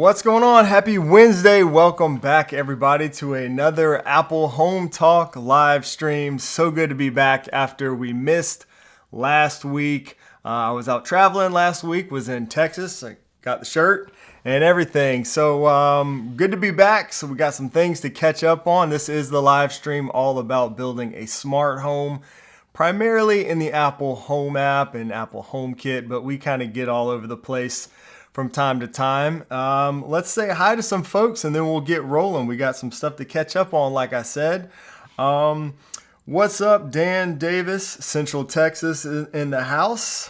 What's going on? Happy Wednesday. Welcome back, everybody, to another Apple Home Talk live stream. So good to be back after we missed last week. I was out traveling last week, was in Texas. I got the shirt and everything. So good to be back. So we got some things to catch up on. This is the live stream all about building a smart home, primarily in the Apple Home app and Apple HomeKit, but we kind of get all over the place from time to time. Let's say hi to some folks and then we'll get rolling. We got some stuff to catch up on, like I said. What's up, Dan Davis, Central Texas in the house.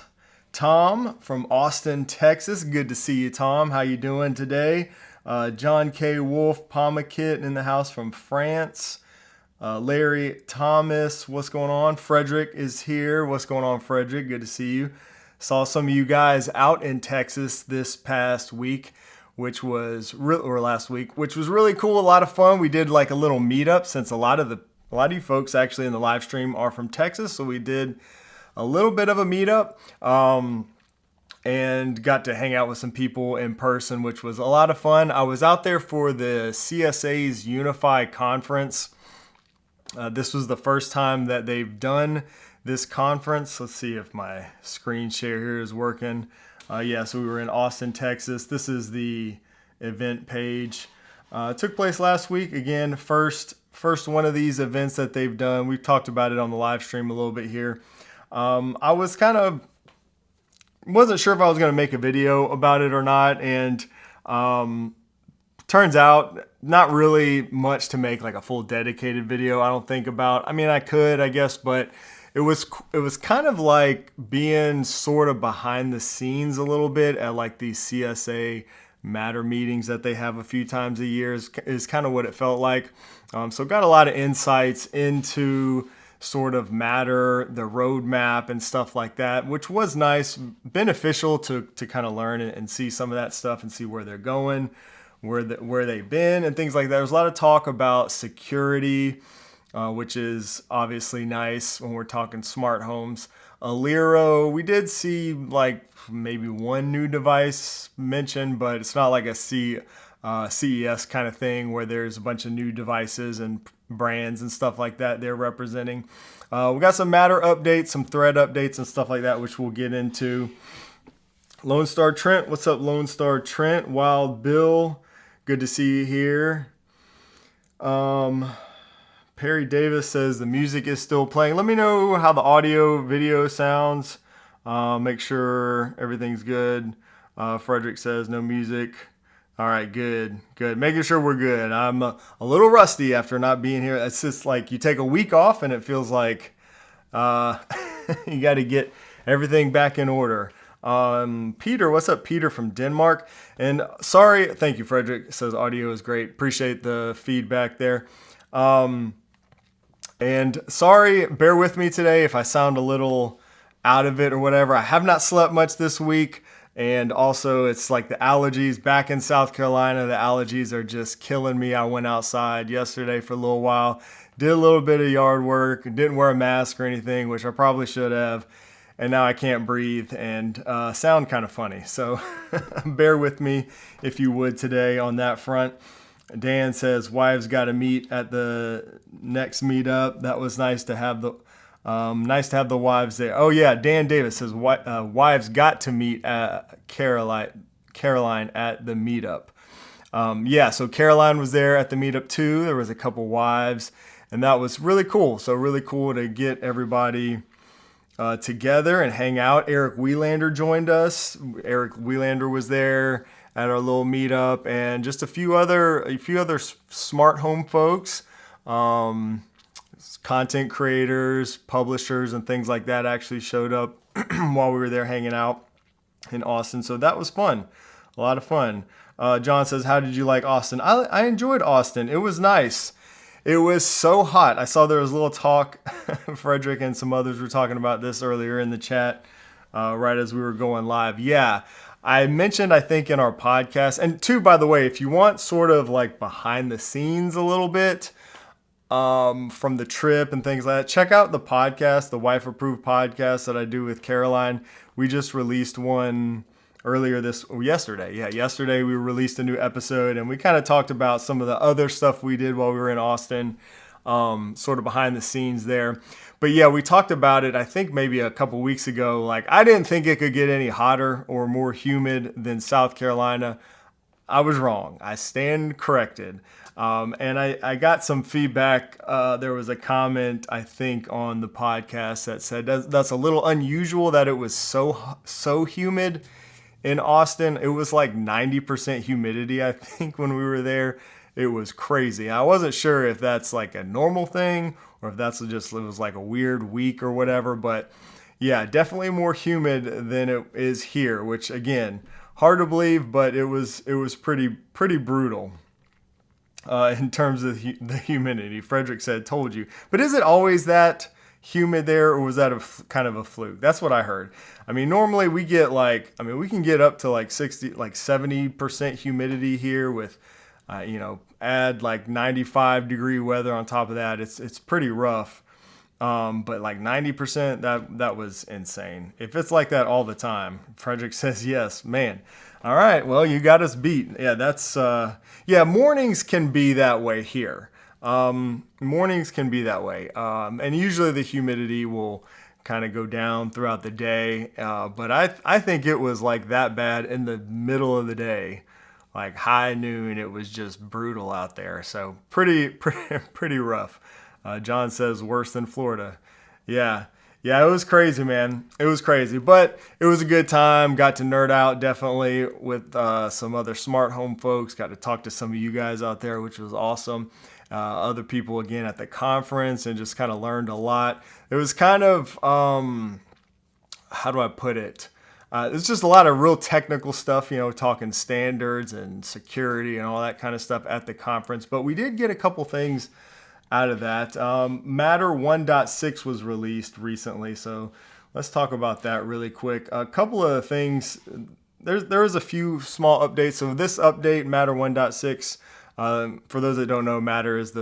Tom from Austin, Texas. Good to see you, Tom. How you doing today? John K. Wolf, Pamakit in the house from France. Larry Thomas, what's going on? Frederick is here. What's going on, Frederick? Good to see you. Saw some of you guys out in Texas this past week, last week, which was really cool. A lot of fun. We did like a little meetup since a lot of you folks actually in the live stream are from Texas. So we did a little bit of a meetup and got to hang out with some people in person, which was a lot of fun. I was out there for the CSA's Unify conference. This was the first time that they've done this conference. Let's see if my screen share here is working. So we were in Austin, Texas. This is the event page. It took place last week. Again, first one of these events that they've done. We've talked about it on the live stream a little bit here. I wasn't sure if I was going to make a video about it or not, and turns out not really much to make like a full dedicated video. I don't think about. I mean, I could, I guess, but it was kind of like being sort of behind the scenes a little bit at like these CSA Matter meetings that they have a few times a year is kind of what it felt like. So got a lot of insights into sort of Matter, the roadmap and stuff like that, which was nice, beneficial to kind of learn and see some of that stuff and see where they're going, where they've been and things like that. There's a lot of talk about security, which is obviously nice when we're talking smart homes. Aliro, we did see like maybe one new device mentioned, but it's not like a CES kind of thing where there's a bunch of new devices and brands and stuff like that they're representing. We got some Matter updates, some thread updates and stuff like that, which we'll get into. Lone Star Trent, what's up, Lone Star Trent? Wild Bill, good to see you here. Perry Davis says the music is still playing. Let me know how the audio video sounds. Make sure everything's good. Frederick says no music. All right, good. Making sure we're good. I'm a little rusty after not being here. It's just like you take a week off and it feels like you got to get everything back in order. Peter, what's up, Peter from Denmark? And sorry, thank you, Frederick. Says audio is great. Appreciate the feedback there. And sorry, bear with me today if I sound a little out of it or whatever. I have not slept much this week. And also it's like the allergies back in South Carolina. The allergies are just killing me. I went outside yesterday for a little while, did a little bit of yard work, didn't wear a mask or anything, which I probably should have. And now I can't breathe and sound kind of funny. So bear with me if you would today on that front. Dan says wives got to meet at the next meetup. That was nice to have the wives there. Oh yeah, Dan Davis says wives got to meet Caroline at the meetup. So Caroline was there at the meetup too. There was a couple wives, and that was really cool. So really cool to get everybody together and hang out. Eric Welander joined us. Eric Welander was there at our little meetup, and just a few other smart home folks, content creators, publishers, and things like that actually showed up while we were there hanging out in Austin. So that was fun, a lot of fun. John says, how did you like Austin? I enjoyed Austin. It was nice. It was so hot. I saw there was a little talk. Frederick and some others were talking about this earlier in the chat, right as we were going live. Yeah. I mentioned, I think, in our podcast, and two, by the way, if you want sort of like behind the scenes a little bit from the trip and things like that, check out the podcast, the Wife Approved podcast that I do with Caroline. We just released one yesterday we released a new episode, and we kind of talked about some of the other stuff we did while we were in Austin, sort of behind the scenes there. But yeah, we talked about it, I think maybe a couple weeks ago. Like, I didn't think it could get any hotter or more humid than South Carolina. I was wrong. I stand corrected. And I got some feedback. There was a comment, I think, on the podcast that said that's a little unusual that it was so humid in Austin. It was like 90% humidity, I think, when we were there. It was crazy. I wasn't sure if that's like a normal thing or if it was like a weird week or whatever. But yeah, definitely more humid than it is here, which again, hard to believe, but it was pretty brutal in terms of the humidity. Frederick said, "Told you." But is it always that humid there, or was that kind of a fluke? That's what I heard. I mean, normally we get we can get up to like 70% humidity here with, add like 95-degree weather on top of that. It's pretty rough. But like 90%, that was insane. If it's like that all the time, Frederick says yes, man. All right, well, you got us beat. Yeah, mornings can be that way here. Mornings can be that way. And usually the humidity will kind of go down throughout the day. But I think it was like that bad in the middle of the day, like high noon. It was just brutal out there. So pretty rough. John says worse than Florida. Yeah, it was crazy, man. It was crazy, but it was a good time. Got to nerd out definitely with some other smart home folks. Got to talk to some of you guys out there, which was awesome. Other people again at the conference, and just kind of learned a lot. It was kind of, how do I put it? It's just a lot of real technical stuff, talking standards and security and all that kind of stuff at the conference. But we did get a couple things out of that. Matter 1.6 was released recently, so let's talk about that really quick. A couple of things. There is a few small updates. So this update, Matter 1.6, for those that don't know, Matter is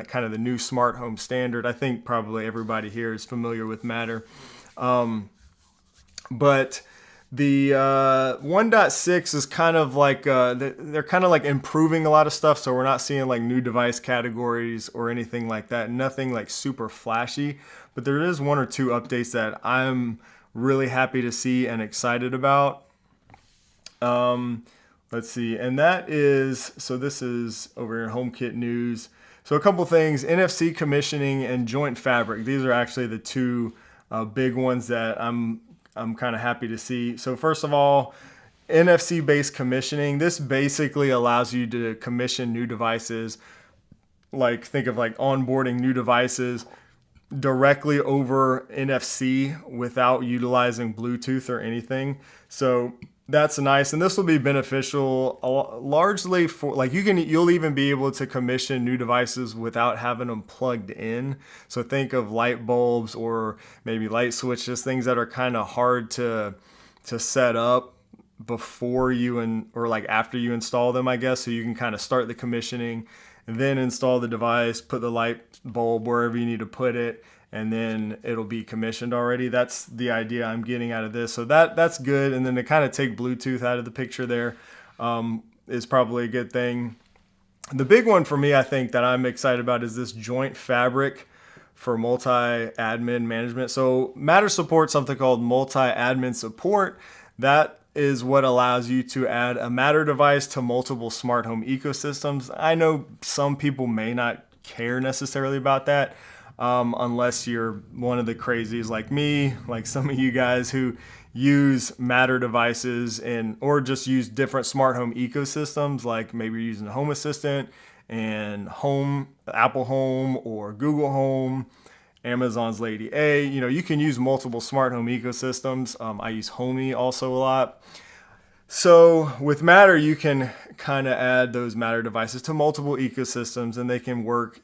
kind of the new smart home standard. I think probably everybody here is familiar with Matter. But the 1.6 is kind of like, they're kind of like improving a lot of stuff. So we're not seeing like new device categories or anything like that. Nothing like super flashy, but there is one or two updates that I'm really happy to see and excited about. Let's see. And that is, so this is over here in HomeKit news. So a couple things: NFC commissioning and joint fabric. These are actually the two big ones that I'm kind of happy to see. So first of all, NFC-based commissioning. This basically allows you to commission new devices, like think of like onboarding new devices directly over NFC without utilizing Bluetooth or anything. So that's nice, and this will be beneficial largely for like you'll even be able to commission new devices without having them plugged in. So think of light bulbs or maybe light switches, things that are kind of hard to set up before or like after you install them, I guess. So you can kind of start the commissioning, then install the device, put the light bulb wherever you need to put it, and then it'll be commissioned already. That's the idea I'm getting out of this. So that's good. And then to kind of take Bluetooth out of the picture there is probably a good thing. The big one for me, I think, that I'm excited about is this joint fabric for multi-admin management. So Matter supports something called multi-admin support. That is what allows you to add a Matter device to multiple smart home ecosystems. I know some people may not care necessarily about that. Unless you're one of the crazies like me, like some of you guys who use Matter devices or just use different smart home ecosystems, like maybe you're using Home Assistant and Apple Home or Google Home, Amazon's Lady A. You can use multiple smart home ecosystems. I use Homey also a lot. So with Matter, you can kind of add those Matter devices to multiple ecosystems, and they can work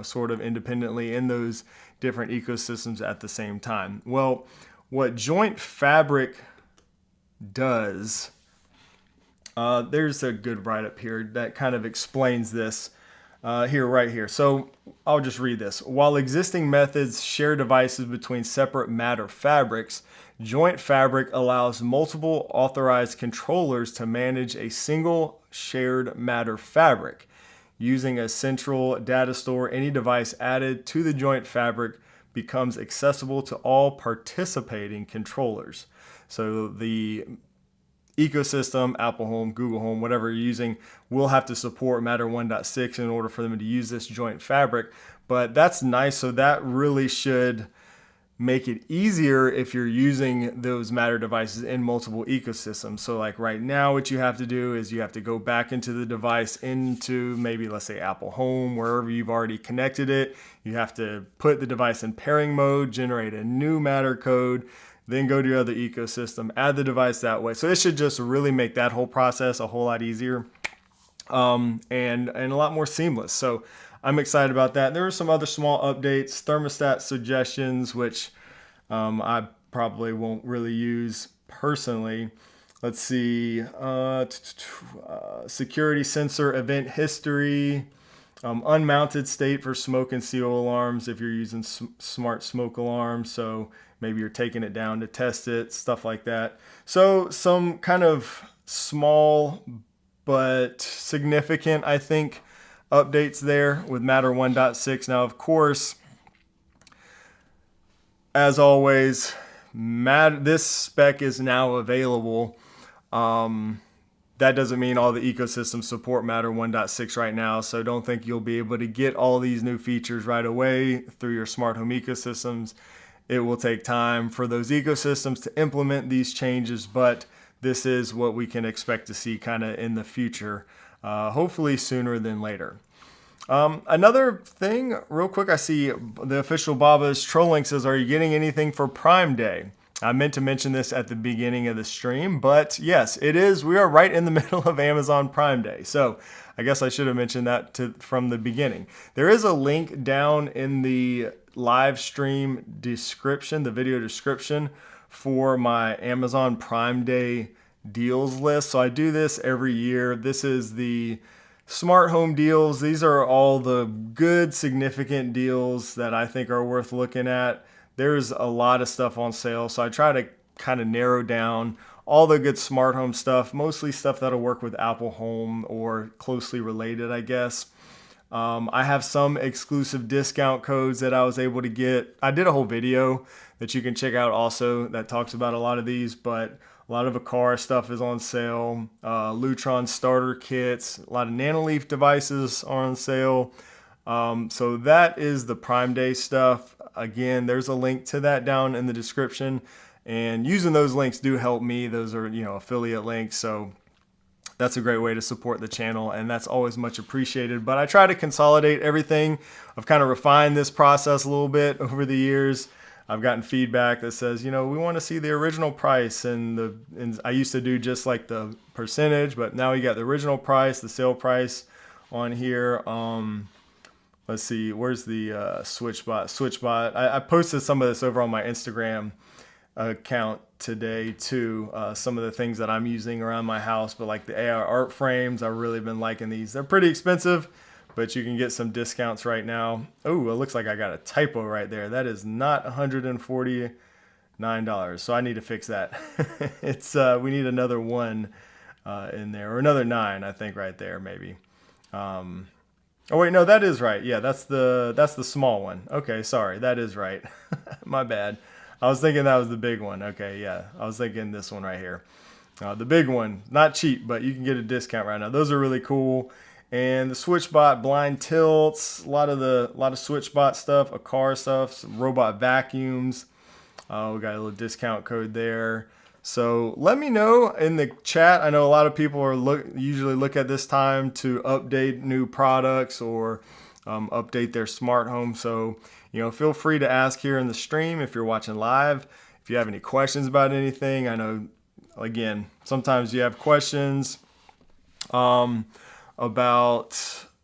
sort of independently in those different ecosystems at the same time. Well, what joint fabric does, there's a good write-up here that kind of explains this. Right here. So I'll just read this. While existing methods share devices between separate Matter fabrics, joint fabric allows multiple authorized controllers to manage a single shared Matter fabric. Using a central data store, any device added to the joint fabric becomes accessible to all participating controllers. So the ecosystem, Apple Home, Google Home, whatever you're using, will have to support Matter 1.6 in order for them to use this joint fabric. But that's nice. So that really should make it easier if you're using those Matter devices in multiple ecosystems. So like right now, what you have to do is you have to go back into the device, into maybe, let's say, Apple Home, wherever you've already connected it. You have to put the device in pairing mode, generate a new Matter code, then go to your other ecosystem, add the device that way. So it should just really make that whole process a whole lot easier, and a lot more seamless. So I'm excited about that. There are some other small updates, thermostat suggestions, which I probably won't really use personally. Let's see, security sensor event history, unmounted state for smoke and seal alarms if you're using smart smoke alarms. So maybe you're taking it down to test it, stuff like that. So some kind of small but significant, I think, updates there with Matter 1.6. Now, of course, as always, this spec is now available. That doesn't mean all the ecosystems support Matter 1.6 right now, so don't think you'll be able to get all these new features right away through your smart home ecosystems. It will take time for those ecosystems to implement these changes, but this is what we can expect to see kind of in the future, hopefully sooner than later. Another thing, real quick, I see the official Baba's trolling says, are you getting anything for Prime Day? I meant to mention this at the beginning of the stream, but yes, it is. We are right in the middle of Amazon Prime Day. So I guess I should have mentioned that from the beginning. There is a link down in the live stream description, the video description, for my Amazon Prime Day deals list. So I do this every year. This is the smart home deals. These are all the good, significant deals that I think are worth looking at. There's a lot of stuff on sale, so I try to kind of narrow down all the good smart home stuff, mostly stuff that'll work with Apple Home or closely related, I guess. I have some exclusive discount codes that I was able to get. I did a whole video that you can check out also that talks about a lot of these, but a lot of Acara stuff is on sale. Lutron starter kits, a lot of Nanoleaf devices are on sale. So that is the Prime Day stuff. Again, there's a link to that down in the description, and using those links do help me. Those are, affiliate links. So that's a great way to support the channel, and that's always much appreciated. But I try to consolidate everything. I've kind of refined this process a little bit over the years. I've gotten feedback that says, we want to see the original price, and I used to do just like the percentage, but now you got the original price, the sale price on here. Let's see, where's the SwitchBot? I posted some of this over on my Instagram account today too. Some of the things that I'm using around my house, but like the AR art frames, I've really been liking these. They're pretty expensive, but you can get some discounts right now. Oh, it looks like I got a typo right there. That is not $149, so I need to fix that. It's we need another one in there, or another 9, I think, right there maybe. Oh wait, no, that is right. Yeah, that's the small one. Okay, sorry, that is right. My bad. I was thinking that was the big one. Okay, yeah, I was thinking this one right here. The big one, not cheap, but you can get a discount right now. Those are really cool. And the SwitchBot blind tilts, a lot of SwitchBot stuff, Acara stuff, some robot vacuums. We got a little discount code there. So let me know in the chat. I know a lot of people are usually look at this time to update new products or update their smart home. So, feel free to ask here in the stream if you're watching live. If you have any questions about anything, I know, again, sometimes you have questions about,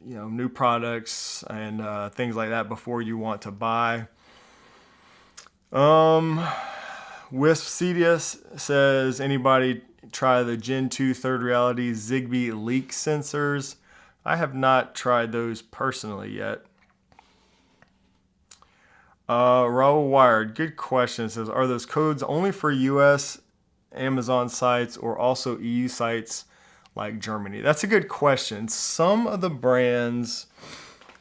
new products and things like that before you want to buy. Wisp CDS says, anybody try the Gen 2 Third Reality Zigbee leak sensors I have not tried those personally yet. Raul Wired, good question. It says, are those codes only for US Amazon sites or also EU sites like Germany? That's a good question. Some of the brands,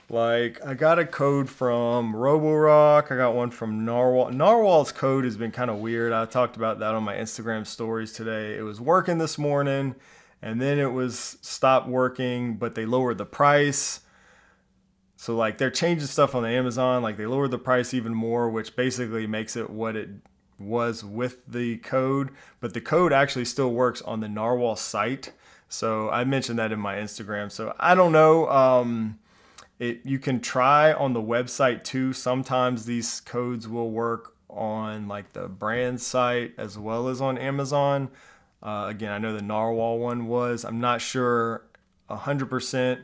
like I got a code from Roborock, I got one from Narwhal. Narwhal's code has been kind of weird. I talked about that on my Instagram stories today. It was working this morning and then it was stopped working, but they lowered the price. So like they're changing stuff on the Amazon, like they lowered the price even more, which basically makes it what it was with the code. But the code actually still works on the Narwhal site. So I mentioned that in my Instagram. So I don't know. You can try on the website too. Sometimes these codes will work on like the brand site as well as on Amazon. Again, I know the Narwhal one was. I'm not sure 100%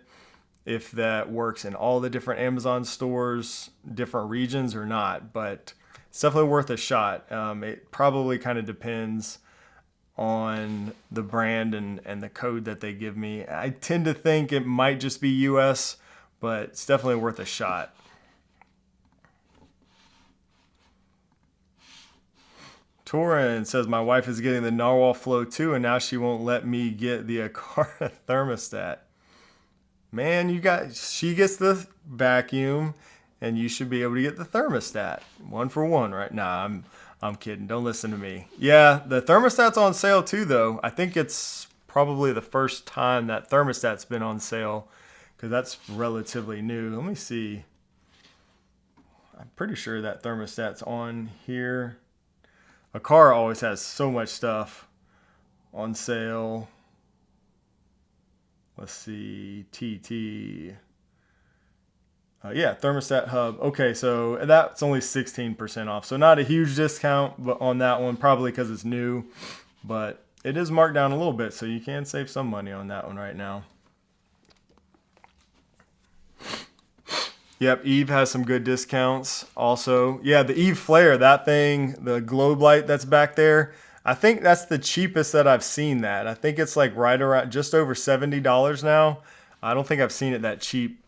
if that works in all the different Amazon stores, different regions or not, but it's definitely worth a shot. It probably kind of depends on the brand and the code that they give me. I tend to think it might just be US, but it's definitely worth a shot. Torin says, my wife is getting the Narwhal Flow 2 and now she won't let me get the Aqara thermostat. Man, she gets the vacuum and you should be able to get the thermostat. 1 for 1, right? Nah, I'm kidding. Don't listen to me. Yeah, the thermostat's on sale too though. I think it's probably the first time that thermostat's been on sale because that's relatively new. Let me see. I'm pretty sure that thermostat's on here. Aqara always has so much stuff on sale. Let's see, TT. Yeah, thermostat hub. Okay, so that's only 16% off. So not a huge discount but on that one, probably because it's new. But it is marked down a little bit, so you can save some money on that one right now. Yep, Eve has some good discounts also. Yeah, the Eve Flare, that thing, the globe light that's back there, I think that's the cheapest that I've seen that. I think it's like right around just over $70 now. I don't think I've seen it that cheap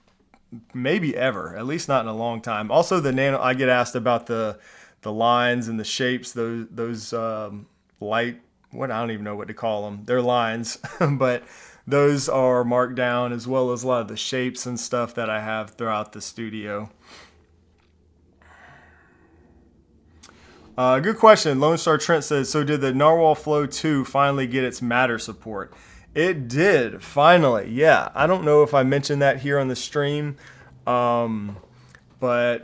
maybe ever, at least not in a long time. Also the nano, I get asked about the lines and the shapes, those light, what, I don't even know what to call them. They're lines, but those are marked down as well as a lot of the shapes and stuff that I have throughout the studio. Good question. Lone Star Trent says, so did the Narwhal Flow 2 finally get its Matter support? It did, finally. Yeah, I don't know if I mentioned that here on the stream, but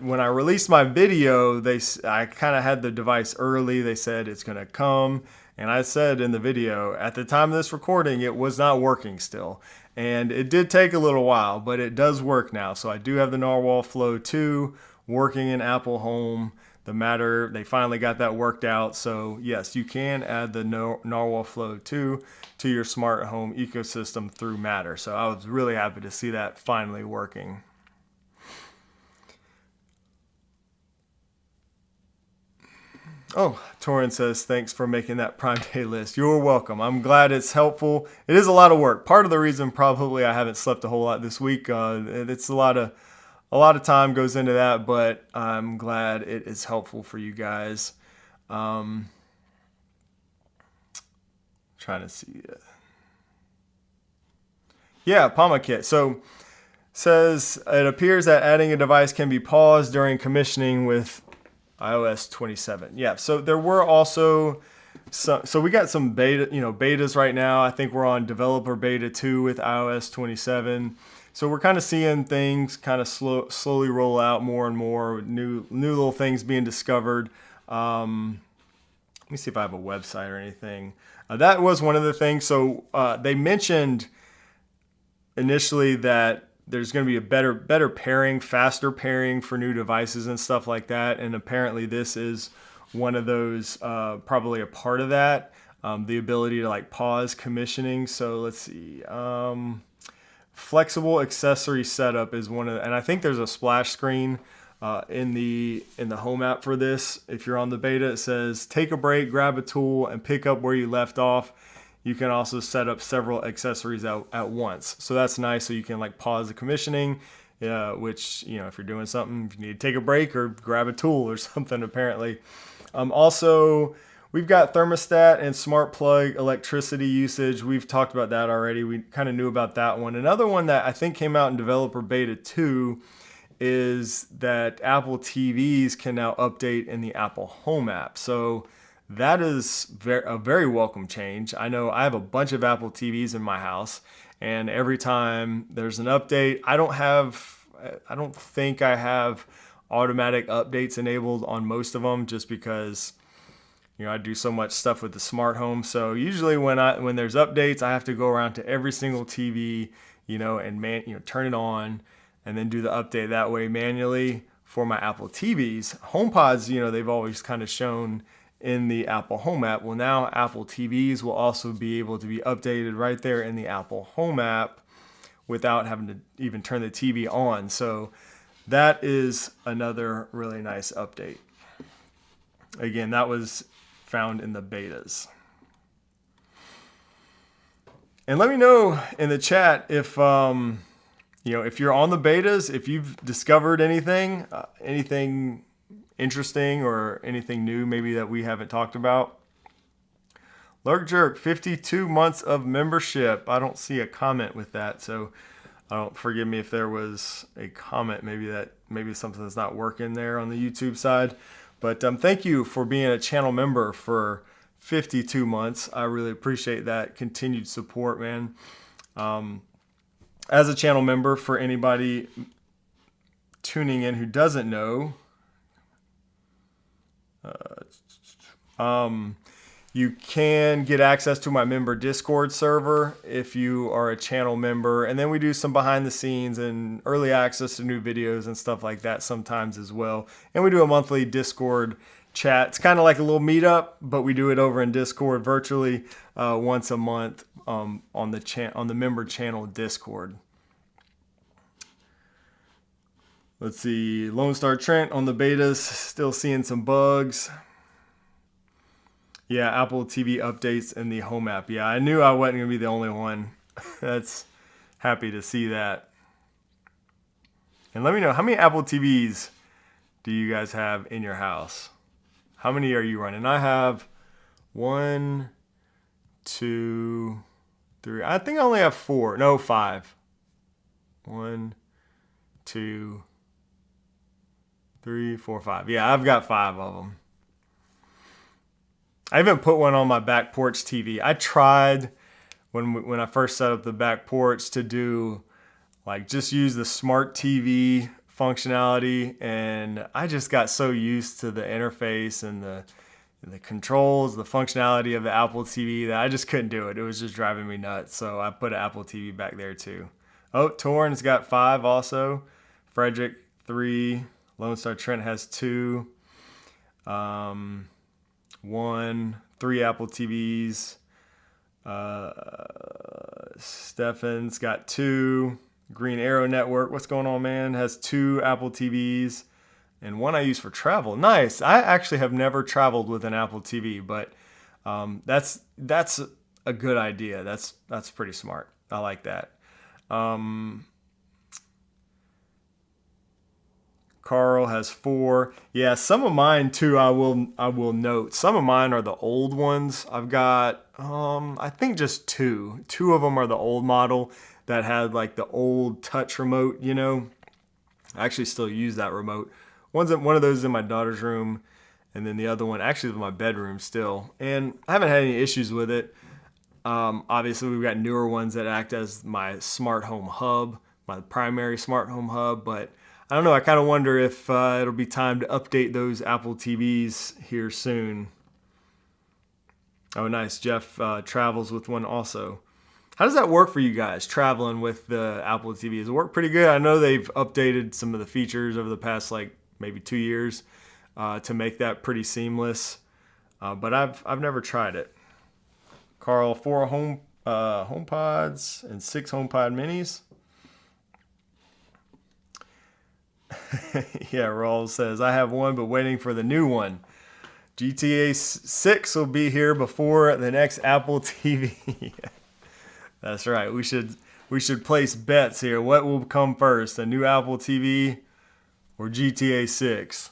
when I released my video, I kind of had the device early. They said it's going to come, and I said in the video, at the time of this recording, it was not working still. And it did take a little while, but it does work now. So I do have the Narwhal Flow 2 working in Apple Home. The Matter, they finally got that worked out. So yes, you can add the Narwhal Flow 2 to your smart home ecosystem through Matter. So I was really happy to see that finally working. Oh, Torin says, thanks for making that Prime Day list. You're welcome. I'm glad it's helpful. It is a lot of work. Part of the reason probably I haven't slept a whole lot this week. It's a lot of time goes into that, but I'm glad it is helpful for you guys. Trying to see it. Yeah, PalmaKit. So says it appears that adding a device can be paused during commissioning with iOS 27. Yeah, so there were also so we got some betas right now. I think we're on developer beta 2 with iOS 27. So we're kind of seeing things kind of slowly roll out more and more, new little things being discovered. Let me see if I have a website or anything. That was one of the things. So they mentioned initially that there's going to be a better pairing, faster pairing for new devices and stuff like that. And apparently this is one of those, probably a part of that, the ability to like pause commissioning. So let's see. Flexible accessory setup is one of, and I think there's a splash screen in the home app for this. If you're on the beta, it says take a break, grab a tool, and pick up where you left off. you can also set up several accessories at once. So that's nice. So you can like pause the commissioning, which, if you're doing something, if you need to take a break or grab a tool or something, apparently. Also, we've got thermostat and smart plug electricity usage. We've talked about that already. We kind of knew about that one. Another one that I think came out in developer beta 2 is that Apple TVs can now update in the Apple Home app. So that is a very welcome change. I know I have a bunch of Apple TVs in my house, and every time there's an update, I don't think I have automatic updates enabled on most of them, just because I do so much stuff with the smart home. So usually when there's updates, I have to go around to every single TV, and turn it on and then do the update that way manually for my Apple TVs. HomePods, they've always kind of shown in the Apple Home app. Well, now Apple TVs will also be able to be updated right there in the Apple Home app without having to even turn the TV on. So that is another really nice update. Again, that was found in the betas. And let me know in the chat if if you're on the betas, if you've discovered anything interesting or anything new maybe that we haven't talked about. Lurk Jerk, 52 months of membership. I don't see a comment with that, so forgive me if there was a comment. Maybe something that's not working there on the YouTube side. But thank you for being a channel member for 52 months. I really appreciate that continued support, man. As a channel member, for anybody tuning in who doesn't know, you can get access to my member Discord server if you are a channel member. And then we do some behind the scenes and early access to new videos and stuff like that sometimes as well. And we do a monthly Discord chat. It's kind of like a little meetup, but we do it over in Discord virtually once a month on the member channel Discord. Let's see, Lone Star Trent on the betas, still seeing some bugs. Yeah, Apple TV updates in the Home app. Yeah, I knew I wasn't going to be the only one. That's happy to see that. And let me know, how many Apple TVs do you guys have in your house? How many are you running? I have 1, 2, 3. I think I only have 4. No, 5. 1, 2, 3, 4, 5. Yeah, I've got 5 of them. I even put one on my back porch TV. I tried when I first set up the back porch to do just use the smart TV functionality, and I just got so used to the interface and the controls, the functionality of the Apple TV that I just couldn't do it. It was just driving me nuts. So I put an Apple TV back there too. Oh, Torn's got 5 also. Frederick 3. Lone Star Trent has 2. 1, 3 Apple TVs. Stefan's got 2. Green Arrow Network, what's going on, man? Has 2 Apple TVs and 1 I use for travel. Nice. I actually have never traveled with an Apple TV, but that's a good idea. That's pretty smart. I like that. Carl has 4. Yeah, some of mine too, I will note. Some of mine are the old ones. I've got I think just 2. 2 of them are the old model that had the old touch remote, I actually still use that remote. One of those is in my daughter's room, and then the other one actually is in my bedroom still. And I haven't had any issues with it. Obviously, we've got newer ones that act as my smart home hub, my primary smart home hub, but I don't know. I kind of wonder if it'll be time to update those Apple TVs here soon. Oh, nice. Jeff travels with one also. How does that work for you guys, traveling with the Apple TV? Does it work pretty good? I know they've updated some of the features over the past maybe 2 years to make that pretty seamless, but I've never tried it. Carl, 4 HomePods and 6 HomePod minis. Yeah, Rawls says, I have one, but waiting for the new one. GTA 6 will be here before the next Apple TV. That's right. We should place bets here. What will come first, a new Apple TV or GTA 6?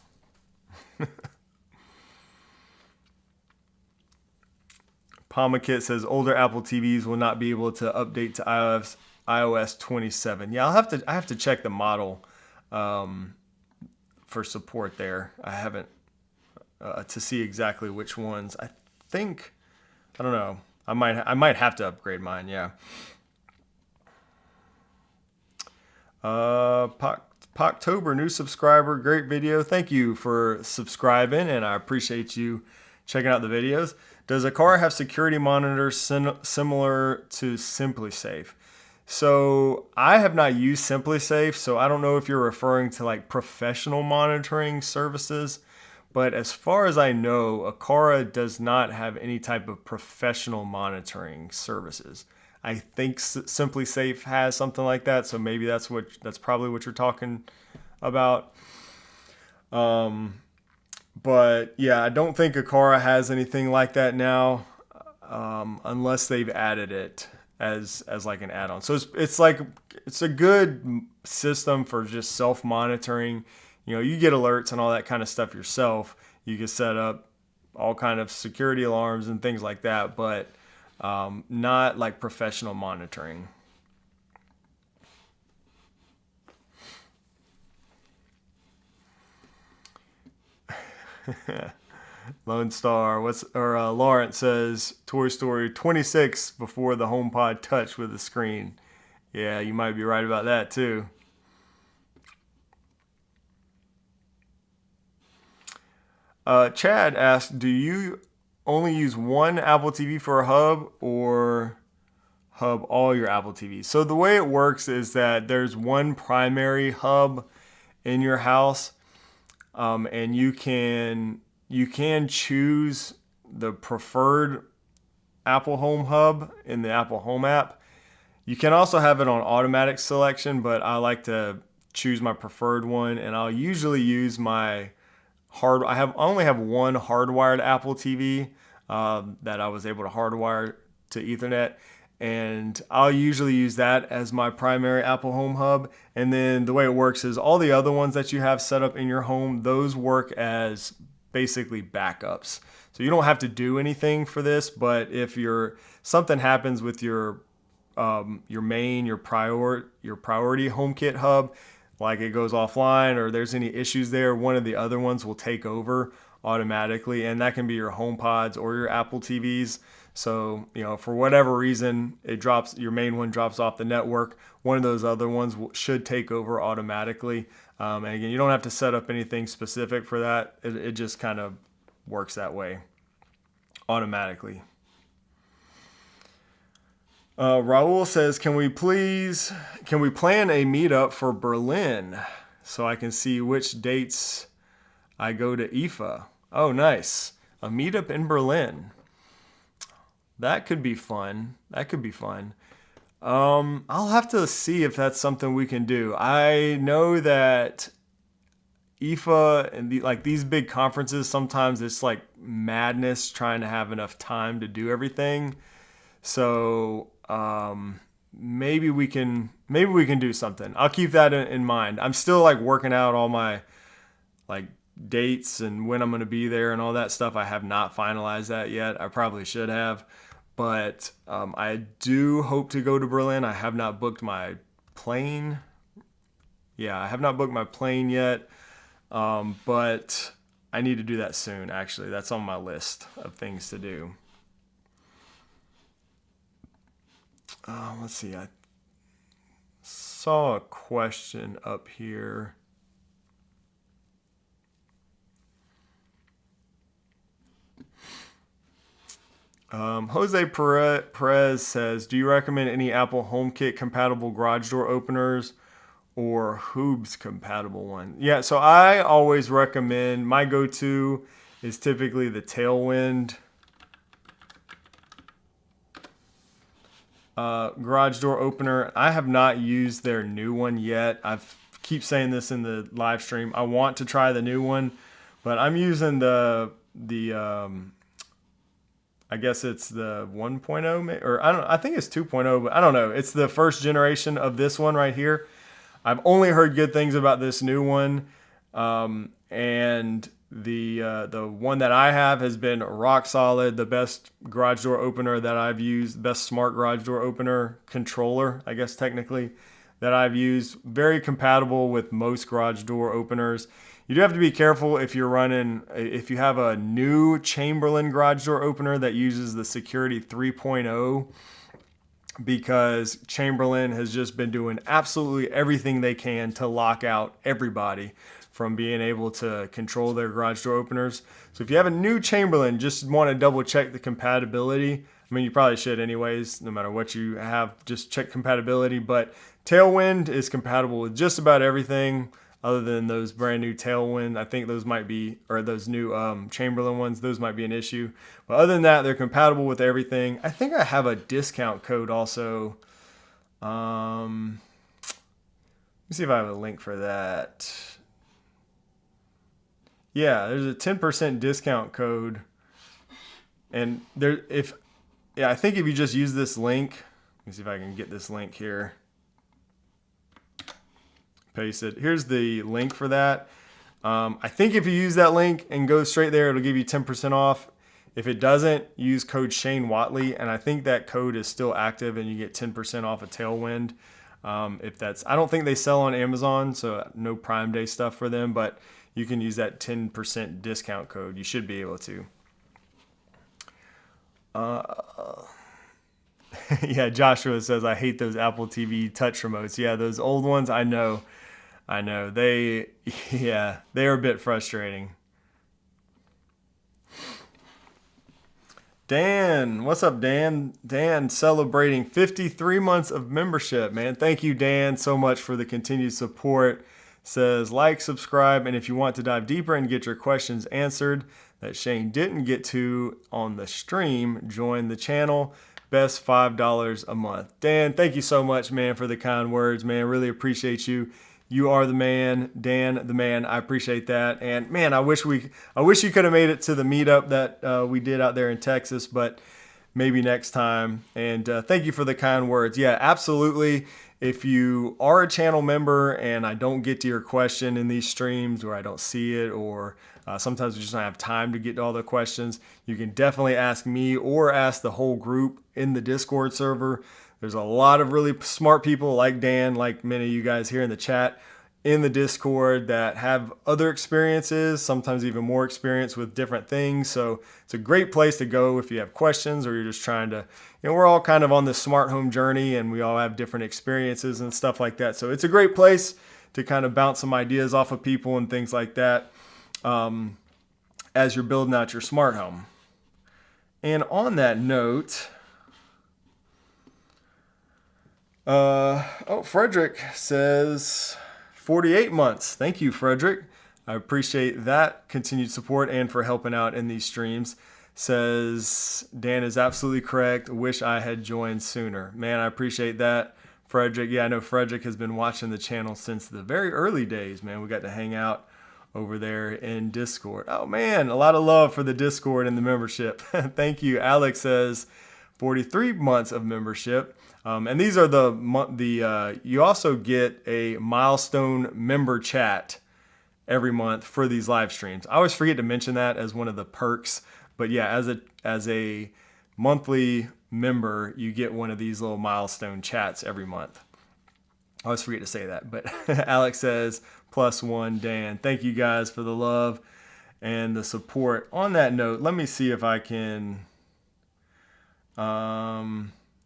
Palmakit says older Apple TVs will not be able to update to iOS 27. Yeah, I have to check the model for support there. I haven't to see exactly which ones. I don't know. I might have to upgrade mine. Yeah. Poctober, new subscriber, great video. Thank you for subscribing, and I appreciate you checking out the videos. Does a car have security monitors similar to SimpliSafe? So I have not used SimpliSafe, so I don't know if you're referring to like professional monitoring services. But as far as I know, Aqara does not have any type of professional monitoring services. I think SimpliSafe has something like that, so maybe that's probably what you're talking about. But yeah, I don't think Aqara has anything like that now, unless they've added it as like an add-on. So it's a good system for just self-monitoring. You know, you get alerts and all that kind of stuff yourself. You can set up all kind of security alarms and things like that, but not like professional monitoring. Lone Star, Lawrence says Toy Story 26 before the HomePod Touch with the screen. Yeah, you might be right about that too. Chad asked, do you only use one Apple TV for a hub or hub all your Apple TVs? So the way it works is that there's one primary hub in your house, and you can choose the preferred Apple Home hub in the Apple Home app. You can also have it on automatic selection, but I like to choose my preferred one, and I'll usually use my I only have one hardwired Apple TV that I was able to hardwire to Ethernet, and I'll usually use that as my primary Apple Home hub. And then the way it works is all the other ones that you have set up in your home, those work as basically backups. So you don't have to do anything for this, but if something happens with your priority HomeKit hub, like it goes offline or there's any issues there, one of the other ones will take over automatically, and that can be your HomePods or your Apple TVs. So, you know, for whatever reason, your main one drops off the network, one of those other ones should take over automatically. And again, you don't have to set up anything specific for that. It just kind of works that way automatically. Raul says, can we plan a meetup for Berlin so I can see which dates I go to IFA? Oh, nice. A meetup in Berlin. That could be fun. I'll have to see if that's something we can do. I know that IFA and these big conferences, sometimes it's like madness trying to have enough time to do everything. So maybe we can do something. I'll keep that in mind. I'm still like working out all my like dates and when I'm going to be there and all that stuff. I have not finalized that yet. I probably should have, but I do hope to go to Berlin. I have not booked my plane. Yeah, I have not booked my plane yet, but I need to do that soon. Actually, that's on my list of things to do. Let's see. I saw a question up here. Jose Perez says, do you recommend any Apple HomeKit compatible garage door openers or Hoobs compatible one? Yeah, so I always recommend, my go-to is typically the Tailwind garage door opener. I have not used their new one yet. I keep saying this in the live stream. I want to try the new one, But I'm using the I guess it's the 1.0, or I think it's 2.0, but I don't know. It's the first generation of this one right here. I've only heard good things about this new one, and the one that I have has been rock solid. The best garage door opener that I've used, best smart garage door opener controller, I guess technically, that I've used. Very compatible with most garage door openers. You do have to be careful if you have a new Chamberlain garage door opener that uses the Security 3.0, because Chamberlain has just been doing absolutely everything they can to lock out everybody from being able to control their garage door openers. So if you have a new Chamberlain, just want to double check the compatibility. I mean, you probably should anyways, no matter what you have, just check compatibility. But Tailwind is compatible with just about everything other than those brand new Tailwind. I think those might be, or those new Chamberlain ones, those might be an issue. But other than that, they're compatible with everything. I think I have a discount code also. Let me see if I have a link for that. Yeah, there's a 10% discount code. And I think if you just use this link, let me see if I can get this link here. Paste it. Here's the link for that. I think if you use that link and go straight there, it'll give you 10% off. If it doesn't, use code Shane Whatley, and I think that code is still active, and you get 10% off of Tailwind. I don't think they sell on Amazon, so no Prime Day stuff for them, but you can use that 10% discount code. You should be able to. Yeah, Joshua says, I hate those Apple TV touch remotes. Yeah, those old ones, I know. They are a bit frustrating. Dan, what's up, Dan? Dan celebrating 53 months of membership, man. Thank you, Dan, so much for the continued support. Says, like, subscribe, and if you want to dive deeper and get your questions answered that Shane didn't get to on the stream, join the channel. Best $5 a month. Dan, thank you so much, man, for the kind words, man. Really appreciate you. You are the man, Dan, the man. I appreciate that. And man, I wish you could have made it to the meetup that we did out there in Texas, but maybe next time. And thank you for the kind words. Yeah, absolutely. If you are a channel member and I don't get to your question in these streams, or I don't see it, or sometimes we just don't have time to get to all the questions, you can definitely ask me or ask the whole group in the Discord server. There's a lot of really smart people like Dan, like many of you guys here in the chat, in the Discord that have other experiences, sometimes even more experience with different things. So it's a great place to go if you have questions, or you're just trying to, we're all kind of on this smart home journey, and we all have different experiences and stuff like that. So it's a great place to kind of bounce some ideas off of people and things like that as you're building out your smart home. And on that note, Frederick says 48 months. Thank you, Frederick. I appreciate that continued support and for helping out in these streams. Says, Dan is absolutely correct. Wish I had joined sooner. Man, I appreciate that, Frederick. Yeah, I know Frederick has been watching the channel since the very early days, man. We got to hang out over there in Discord. Oh, man, a lot of love for the Discord and the membership. Thank you. Alex says 43 months of membership. And these are you also get a milestone member chat every month for these live streams. I always forget to mention that as one of the perks, but yeah, as a monthly member, you get one of these little milestone chats every month. I always forget to say that, but Alex says +1, Dan. Thank you guys for the love and the support. On that note, let me see if I can,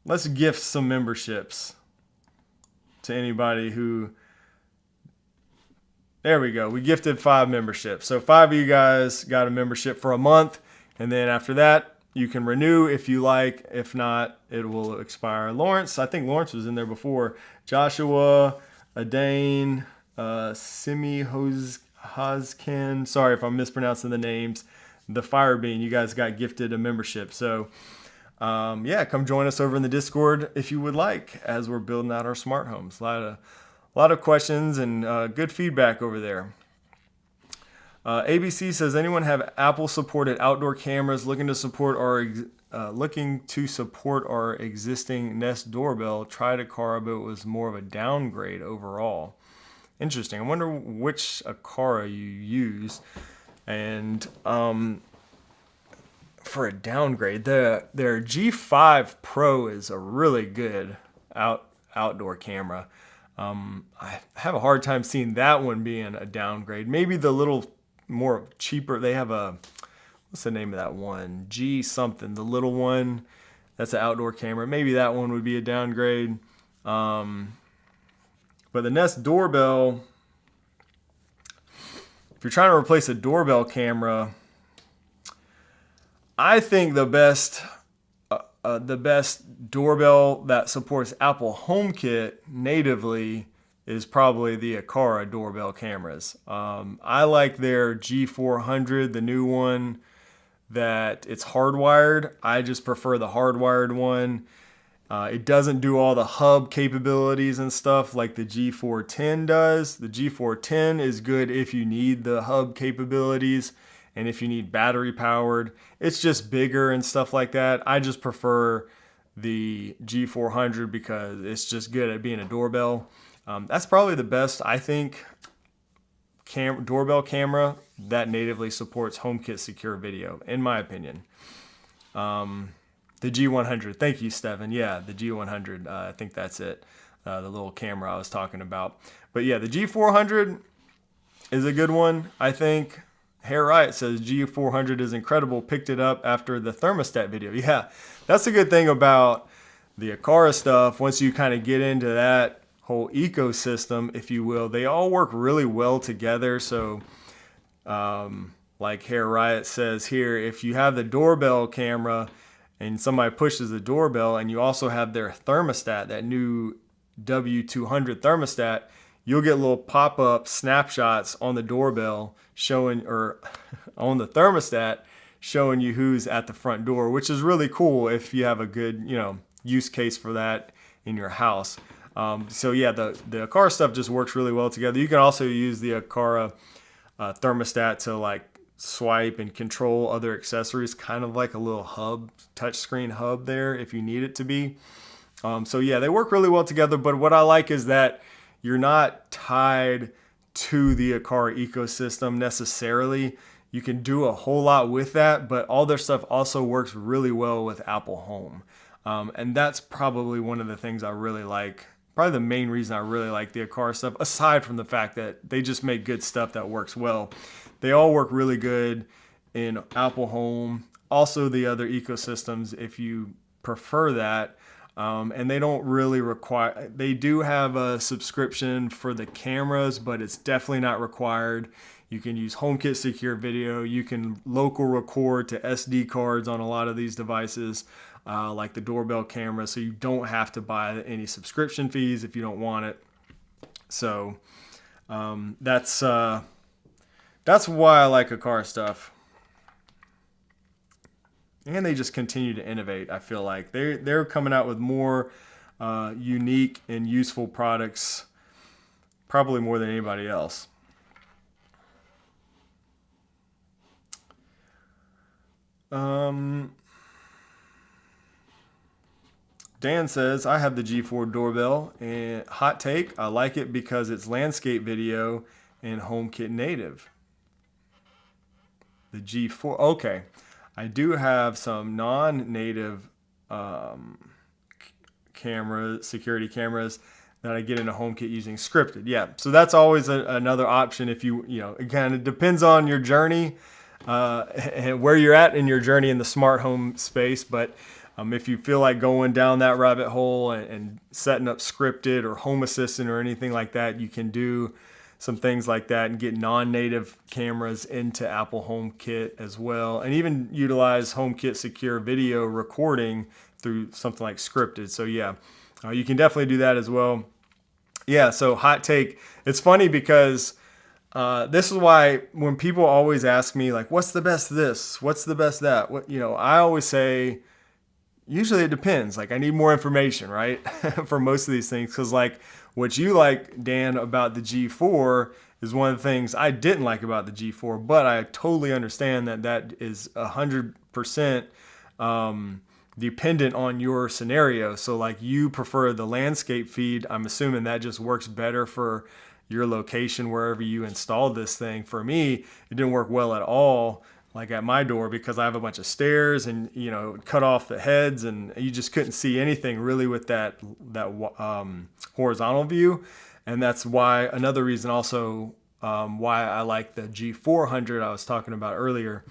let's gift some memberships to anybody who, there we go. We gifted 5 memberships. So 5 of you guys got a membership for a month. And then after that, you can renew if you like. If not, it will expire. Lawrence, I think Lawrence was in there before. Joshua, Adane, Simi Hoskin. Sorry if I'm mispronouncing the names. The Firebean, you guys got gifted a membership. So yeah, come join us over in the Discord if you would like, as we're building out our smart homes. A lot of questions and good feedback over there. ABC says, anyone have Apple supported outdoor cameras looking to support our existing Nest doorbell? Tried Aqara, but it was more of a downgrade overall. Interesting. I wonder which Aqara you use. And for a downgrade, their G5 Pro is a really good outdoor camera. I have a hard time seeing that one being a downgrade. Maybe the little more cheaper. They have what's the name of that one? G something. The little one. That's an outdoor camera. Maybe that one would be a downgrade. But the Nest doorbell, if you're trying to replace a doorbell camera, I think the best doorbell that supports Apple HomeKit natively is probably the Aqara doorbell cameras. I like their G400, the new one that it's hardwired. I just prefer the hardwired one. It doesn't do all the hub capabilities and stuff like the G410 does. The G410 is good if you need the hub capabilities and if you need battery powered. It's just bigger and stuff like that. I just prefer the G400 because it's just good at being a doorbell. That's probably the best, I think, doorbell camera that natively supports HomeKit secure video, in my opinion. The G100. Thank you, Steven. Yeah, the G100. I think that's it. The little camera I was talking about. But yeah, the G400 is a good one, I think. Hair Riot says G400 is incredible. Picked it up after the thermostat video. Yeah, that's a good thing about the Aqara stuff. Once you kind of get into that whole ecosystem, if you will, they all work really well together. So like Hair Riot says here, if you have the doorbell camera and somebody pushes the doorbell and you also have their thermostat, that new W200 thermostat, you'll get little pop-up snapshots on the doorbell showing, or on the thermostat, showing you who's at the front door, which is really cool if you have a good, use case for that in your house. So yeah, the Aqara stuff just works really well together. You can also use the Aqara thermostat to like swipe and control other accessories, kind of like a little hub, touchscreen hub there if you need it to be. So yeah, they work really well together. But what I like is that you're not tied to the Aqara ecosystem necessarily. You can do a whole lot with that, but all their stuff also works really well with Apple Home. And that's probably one of the things I really like. Probably the main reason I really like the Aqara stuff, aside from the fact that they just make good stuff that works well. They all work really good in Apple Home. Also the other ecosystems, if you prefer that. And they don't really require, they do have a subscription for the cameras, but it's definitely not required. You can use HomeKit secure video. You can local record to SD cards on a lot of these devices, like the doorbell camera. So you don't have to buy any subscription fees if you don't want it. So that's why I like Aqara stuff. And they just continue to innovate. I feel like they're coming out with more unique and useful products, probably more than anybody else. Dan says, I have the G4 doorbell, and hot take, I like it because it's landscape video and HomeKit native. The G4, okay. I do have some non-native security cameras that I get into HomeKit using scripted. Yeah, so that's always another option if again, it depends on your journey and where you're at in your journey in the smart home space. But if you feel like going down that rabbit hole and setting up scripted or Home Assistant or anything like that, you can do some things like that and get non-native cameras into Apple HomeKit as well, and even utilize HomeKit secure video recording through something like scripted. So yeah, you can definitely do that as well. Yeah, so hot take. It's funny because this is why when people always ask me like, what's the best this? What's the best that? I always say, usually it depends. Like I need more information, right? For most of these things. Because like what you like, Dan, about the G4 is one of the things I didn't like about the G4, but I totally understand that that is 100% dependent on your scenario. So like you prefer the landscape feed, I'm assuming that just works better for your location wherever you installed this thing. For me, it didn't work well at all, like at my door, because I have a bunch of stairs and cut off the heads and you just couldn't see anything really with that horizontal view. And that's why another reason also why I like the G400 I was talking about earlier.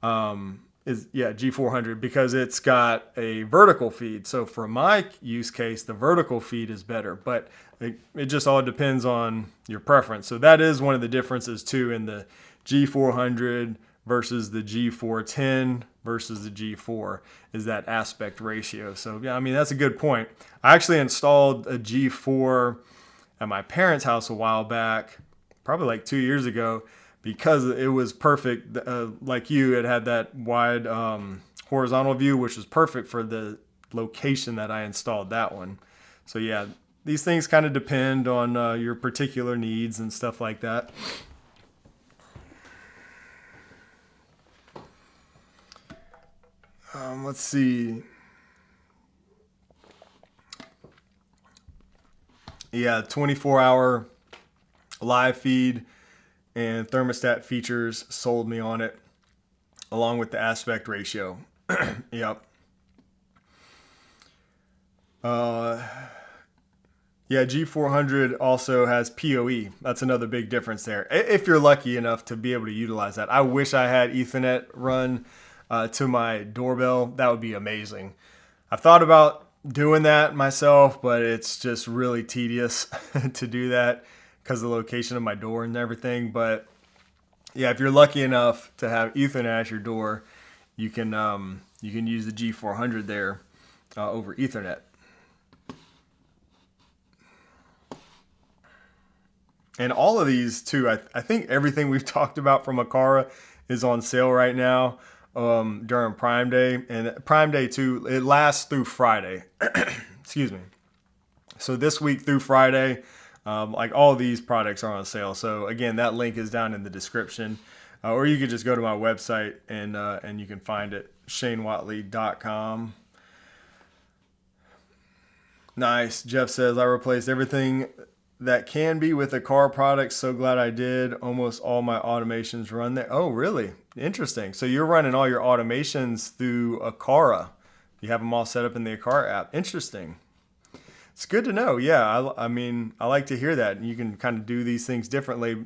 G400, because it's got a vertical feed. So for my use case, the vertical feed is better, but it just all depends on your preference. So that is one of the differences too in the G400 versus the G410 versus the G4 is that aspect ratio. So yeah, I mean, that's a good point. I actually installed a G4 at my parents' house a while back, probably like 2 years ago, because it was perfect. Like you, it had that wide horizontal view, which was perfect for the location that I installed that one. So yeah, these things kind of depend on your particular needs and stuff like that. Let's see. Yeah, 24-hour live feed and thermostat features sold me on it, along with the aspect ratio. Yep. Yeah, G400 also has PoE. That's another big difference there. If you're lucky enough to be able to utilize that. I wish I had Ethernet run to my doorbell. That would be amazing. I've thought about doing that myself, but it's just really tedious to do that because of the location of my door and everything. But yeah, if you're lucky enough to have Ethernet at your door, you can use the G400 there over Ethernet. And all of these too, I think everything we've talked about from Aqara is on sale right now during Prime Day. And Prime Day too, it lasts through Friday. Excuse me. So this week through Friday, like all of these products are on sale. So again, that link is down in the description. Or you could just go to my website and you can find it, ShaneWhatley.com. Nice. Jeff says, I replaced everything that can be with Aqara products. So glad I did. Almost all my automations run there. Oh, really? Interesting. So you're running all your automations through Aqara. You have them all set up in the Aqara app. Interesting. It's good to know. Yeah, I mean, I like to hear that. And you can kind of do these things differently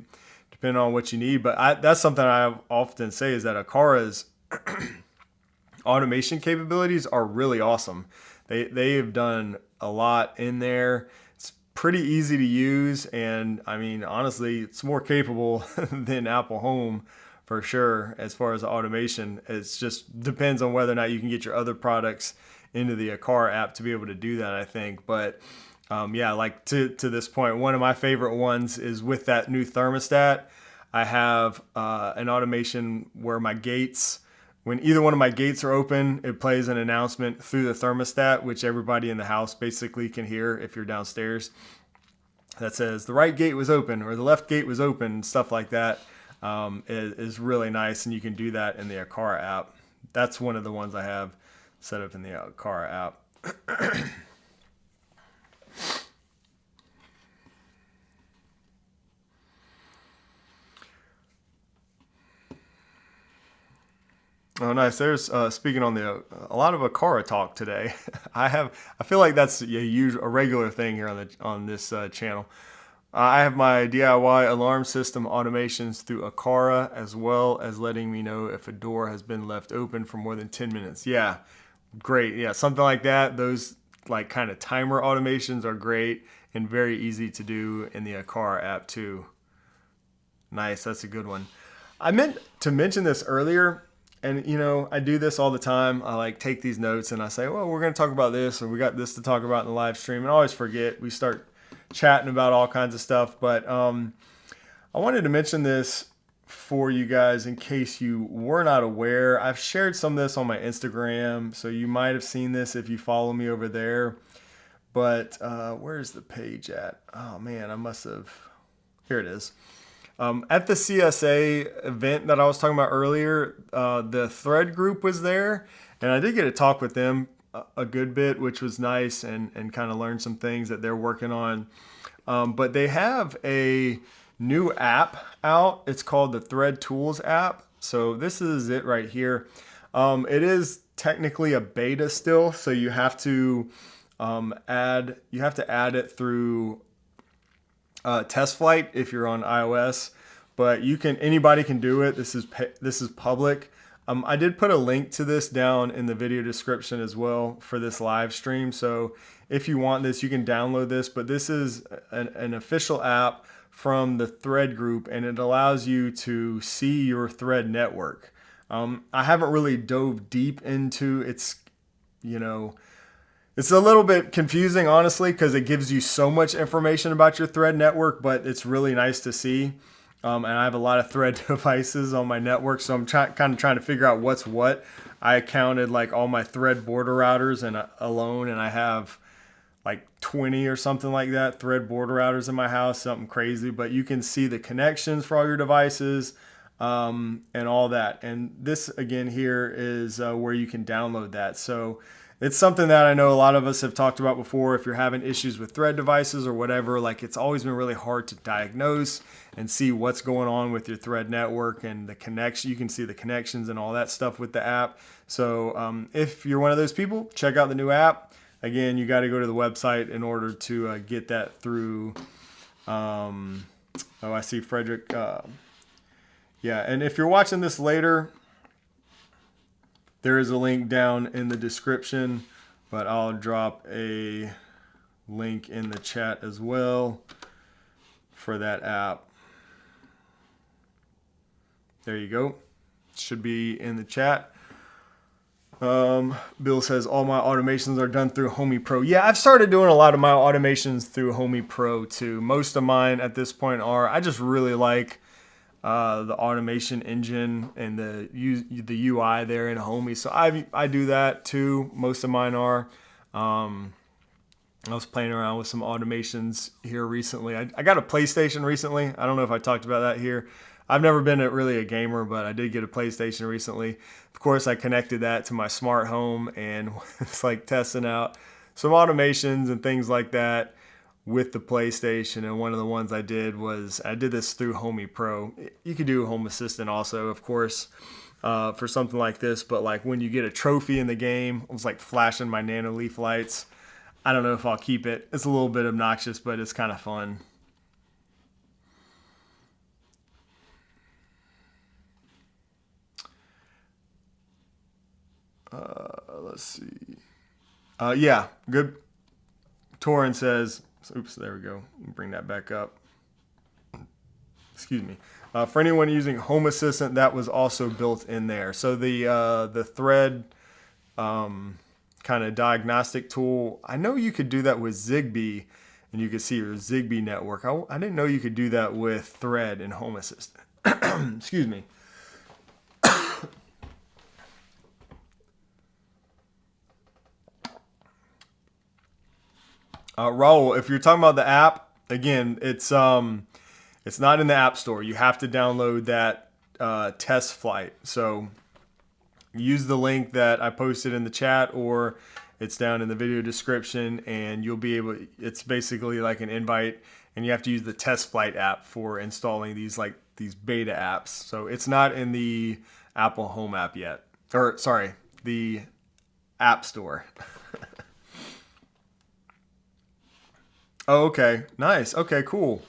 depending on what you need. But that's something I often say is that Aqara's automation capabilities are really awesome. They have done a lot in there. It's pretty easy to use. And I mean, honestly, it's more capable than Apple Home for sure as far as automation. It just depends on whether or not you can get your other products into the Aqara app to be able to do that, I think. But yeah, like to this point, one of my favorite ones is with that new thermostat. I have an automation where my gates, when either one of my gates are open, it plays an announcement through the thermostat, which everybody in the house basically can hear if you're downstairs, that says the right gate was open or the left gate was open, stuff like that. Is really nice, and you can do that in the Aqara app. That's one of the ones I have set up in the Aqara app. Oh, nice. There's speaking on a lot of Aqara talk today. I feel like that's a regular thing here on this channel. I have my DIY alarm system automations through Aqara, as well as letting me know if a door has been left open for more than 10 minutes. Yeah, great. Yeah, something like that. Those like kind of timer automations are great and very easy to do in the Aqara app too. Nice. That's a good one. I meant to mention this earlier. And, I do this all the time. I like take these notes and I say, well, we're going to talk about this, or we got this to talk about in the live stream. And I always forget. We start chatting about all kinds of stuff. But I wanted to mention this for you guys in case you were not aware. I've shared some of this on my Instagram, so you might have seen this if you follow me over there. But where's the page at? Oh, man, I must have. Here it is. At the CSA event that I was talking about earlier, the Thread group was there, and I did get to talk with them a good bit, which was nice, and kind of learn some things that they're working on. But they have a new app out. It's called the Thread Tools app. So this is it right here. It is technically a beta still, so you have to add it through test flight if you're on iOS. But anybody can do it. This is public. I did put a link to this down in the video description as well for this live stream. So if you want this, you can download this. But this is an official app from the Thread group, and it allows you to see your Thread network. I haven't really dove deep into it's a little bit confusing, honestly, because it gives you so much information about your Thread network, but it's really nice to see. And I have a lot of Thread devices on my network, so I'm kind of trying to figure out what's what. I counted like all my Thread border routers alone, and I have like 20 or something like that Thread border routers in my house, something crazy. But you can see the connections for all your devices and all that. And this again here is where you can download that. So it's something that I know a lot of us have talked about before. If you're having issues with Thread devices or whatever, like it's always been really hard to diagnose and see what's going on with your Thread network and the connection. You can see the connections and all that stuff with the app. So if you're one of those people, check out the new app. Again, you got to go to the website in order to get that through. I see Frederick. Yeah, and if you're watching this later, there is a link down in the description, but I'll drop a link in the chat as well for that app. There you go. Should be in the chat. Bill says all my automations are done through Homey Pro. Yeah, I've started doing a lot of my automations through Homey Pro too. Most of mine at this point I just really like the automation engine and the UI there in Homey. So I do that too. Most of mine are. I was playing around with some automations here recently. I got a PlayStation recently. I don't know if I talked about that here. I've never been really a gamer, but I did get a PlayStation recently. Of course, I connected that to my smart home and it's like testing out some automations and things like that with the PlayStation. And one of the ones I did was I did this through Homey Pro. You could do Home Assistant also, of course, for something like this. But like when you get a trophy in the game, it was like flashing my nano leaf lights. I don't know if I'll keep it. It's a little bit obnoxious, but it's kind of fun. Let's see. Yeah, good. Torin says, oops, there we go. Bring that back up. Excuse me. For anyone using Home Assistant, that was also built in there. So the Thread kind of diagnostic tool, I know you could do that with Zigbee, and you could see your Zigbee network. I didn't know you could do that with Thread and Home Assistant. Excuse me. Raul, if you're talking about the app, again, it's not in the App Store. You have to download that test flight. So use the link that I posted in the chat, or it's down in the video description, and you'll be able. It's basically like an invite, and you have to use the test flight app for installing these beta apps. So it's not in the Apple Home app yet, or sorry, the App Store. Oh, okay. Nice. Okay, cool.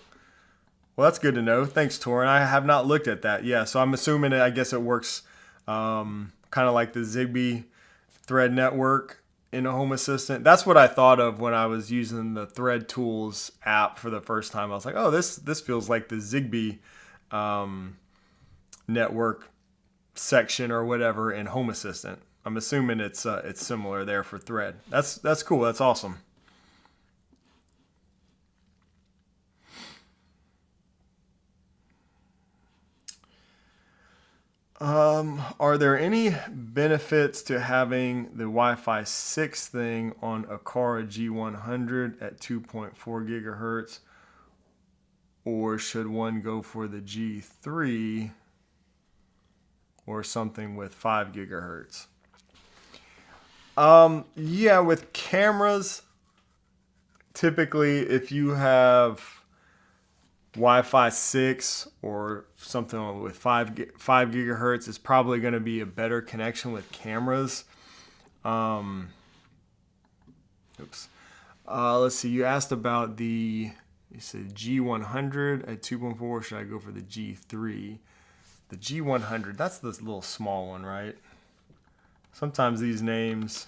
Well, that's good to know. Thanks, Torin. I have not looked at that. Yeah, so I'm assuming I guess it works kind of like the Zigbee Thread network in a Home Assistant. That's what I thought of when I was using the Thread Tools app for the first time. I was like, oh, this feels like the Zigbee network section or whatever in Home Assistant. I'm assuming it's similar there for Thread. That's cool. That's awesome. Are there any benefits to having the Wi-Fi 6 thing on a Kara G100 at 2.4 gigahertz or should one go for the G3 or something with 5 gigahertz? Yeah, with cameras, typically if you have Wi-Fi 6 or something with 5 gigahertz, it's probably going to be a better connection with cameras. Let's see. You asked about you said G100 at 2.4. Should I go for the G3? The G100, that's this little small one, right? Sometimes these names,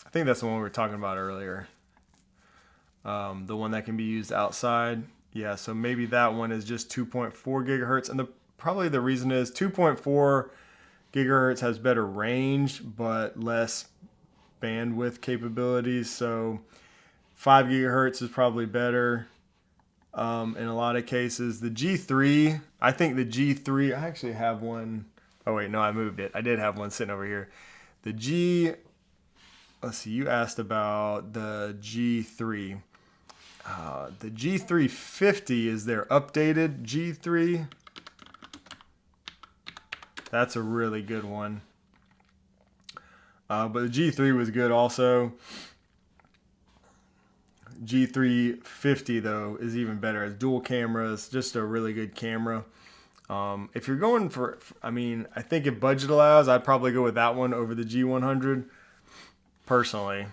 I think that's the one we were talking about earlier. The one that can be used outside. Yeah, so maybe that one is just 2.4 gigahertz. And probably the reason is 2.4 gigahertz has better range, but less bandwidth capabilities. So 5 gigahertz is probably better in a lot of cases. The G3, I think the G3, I actually have one. Oh, wait, no, I moved it. I did have one sitting over here. Let's see, you asked about the G3. The G350 is their updated G3. That's a really good one. But the G3 was good also. G350 though is even better. It's dual cameras, just a really good camera. If you're going for, I think if budget allows, I'd probably go with that one over the G100 personally.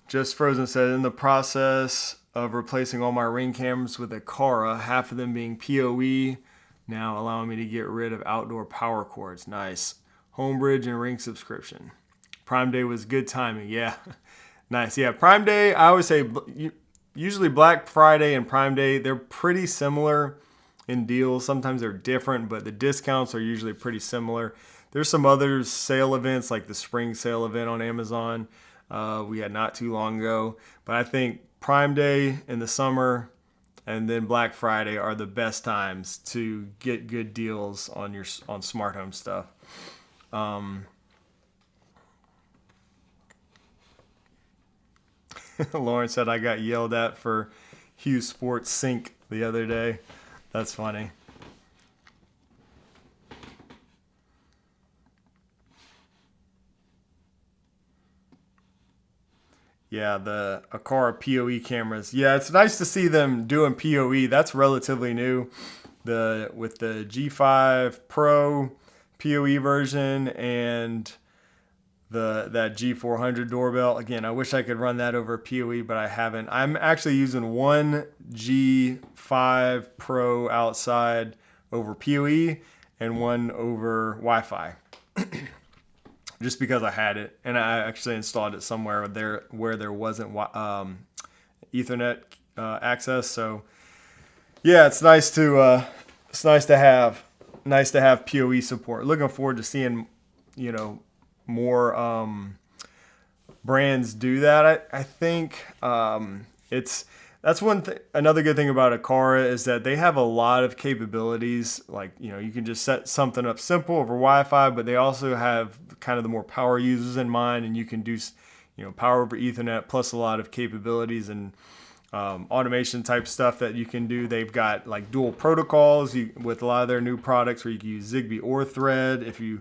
Just Frozen said, in the process of replacing all my Ring cameras with a Cara, half of them being PoE, now allowing me to get rid of outdoor power cords. Nice. Homebridge and Ring subscription. Prime Day was good timing. Yeah. Nice. Yeah, Prime Day, I always say, usually Black Friday and Prime Day, they're pretty similar in deals. Sometimes they're different, but the discounts are usually pretty similar. There's some other sale events, like the spring sale event on Amazon we had not too long ago. But I think Prime Day in the summer and then Black Friday are the best times to get good deals on smart home stuff. Lauren said I got yelled at for Hughes Sports Sync the other day. That's funny. Yeah, the Aqara PoE cameras. Yeah, it's nice to see them doing PoE. That's relatively new. With the G5 Pro PoE version and that G400 doorbell. Again, I wish I could run that over PoE, but I haven't. I'm actually using one G5 Pro outside over PoE and one over Wi-Fi. Just because I had it, and I actually installed it somewhere where there wasn't Ethernet access. So yeah, it's nice to have PoE support. Looking forward to seeing more brands do that. I think that's one thing. Another good thing about Aqara is that they have a lot of capabilities. Like, you can just set something up simple over Wi-Fi, but they also have kind of the more power users in mind, and you can do, power over Ethernet plus a lot of capabilities and automation type stuff that you can do. They've got like dual protocols with a lot of their new products where you can use Zigbee or Thread if you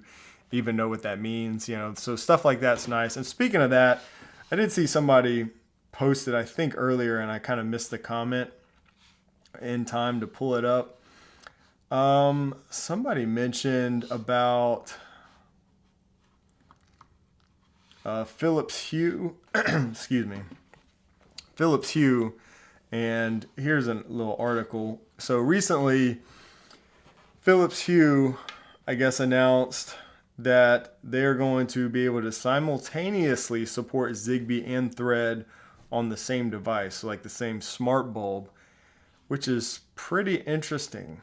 even know what that means. So stuff like that's nice. And speaking of that, I did see somebody posted, I think earlier, and I kind of missed the comment in time to pull it up. Somebody mentioned about Philips Hue, excuse me, Philips Hue, and here's a little article. So recently, Philips Hue, I guess, announced that they're going to be able to simultaneously support Zigbee and Thread on the same device, so like the same smart bulb, which is pretty interesting.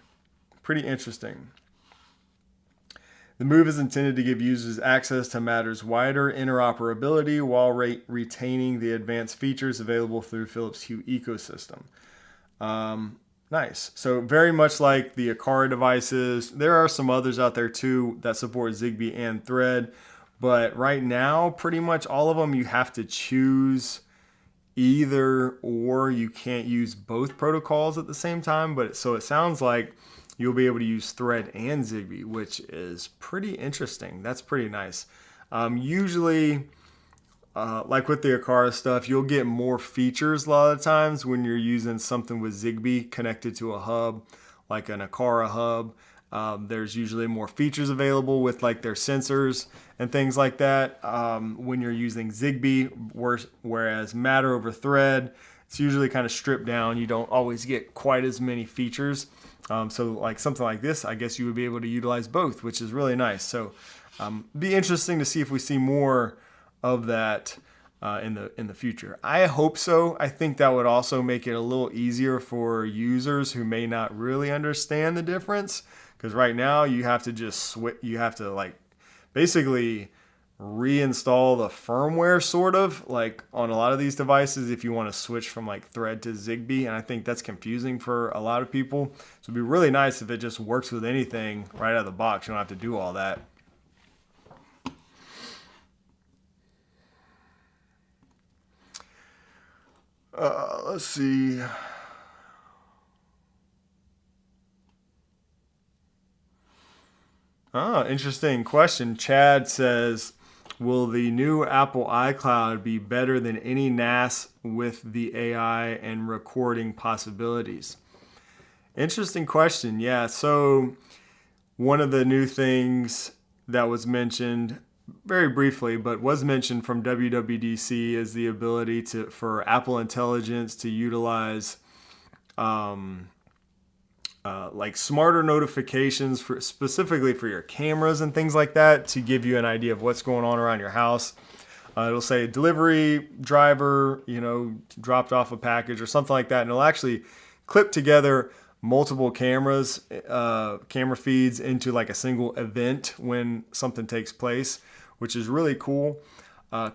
The move is intended to give users access to Matter's wider interoperability while retaining the advanced features available through Philips Hue ecosystem. Nice. So very much like the Akara devices, there are some others out there too that support Zigbee and Thread, but right now, pretty much all of them you have to choose either or. You can't use both protocols at the same time. But so it sounds like you'll be able to use Thread and Zigbee, which is pretty interesting. That's pretty nice. Usually, like with the Akara stuff, you'll get more features a lot of times when you're using something with Zigbee connected to a hub, like an Akara hub. There's usually more features available with like their sensors and things like that when you're using Zigbee, whereas Matter over Thread, it's usually kind of stripped down. You don't always get quite as many features. So like something like this, I guess you would be able to utilize both, which is really nice. So be interesting to see if we see more of that in the future. I hope so. I think that would also make it a little easier for users who may not really understand the difference. Because right now you have to just switch. You have to like basically reinstall the firmware, sort of like on a lot of these devices if you want to switch from like Thread to Zigbee. And I think that's confusing for a lot of people. So it'd be really nice if it just works with anything right out of the box. You don't have to do all that. Let's see. Interesting question. Chad says, will the new Apple iCloud be better than any NAS with the AI and recording possibilities? Interesting question. Yeah, so one of the new things that was mentioned very briefly, but was mentioned from WWDC is the ability for Apple Intelligence to utilize like smarter notifications for specifically for your cameras and things like that to give you an idea of what's going on around your house. It'll say delivery driver, dropped off a package or something like that, and it'll actually clip together multiple cameras, camera feeds into like a single event when something takes place, which is really cool.